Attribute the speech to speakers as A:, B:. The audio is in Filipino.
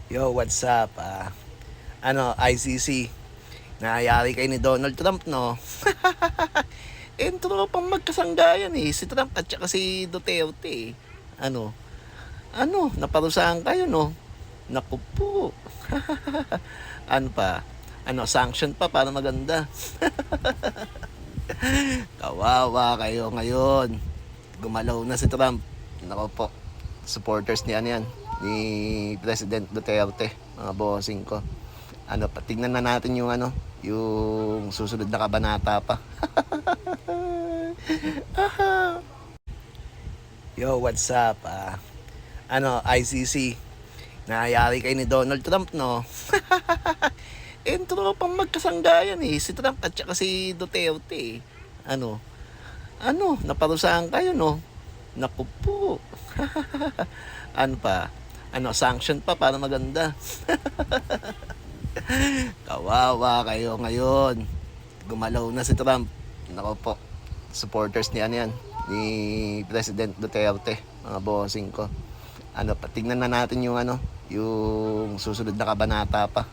A: Yo, what's up? ICC, nayari kay ni Donald Trump, no? Tropang magkasanggayan eh. Si Trump at saka si Duterte. Ano? Naparusahan kayo, no? Naku po. Ano pa? Sanction pa para maganda. Kawawa kayo ngayon. Gumalaw na si Trump. Naku po. Supporters ni yan, ni President Duterte, mga bossing ko. Tignan na natin yung yung susunod na kabanata pa. Yo, what's up? ICC, nayari kay ni Donald Trump, no? Tropang magkasanggayan eh. Si Trump at saka si Duterte. Naparusahan kayo, no? Naku po. Ano pa? Sanction pa para maganda. Kawawa kayo ngayon. Gumalaw na si Trump. Naku po. Supporters ni yan, ni President Duterte, mga bossing ko. Tignan na natin yung yung susunod na kabanata pa.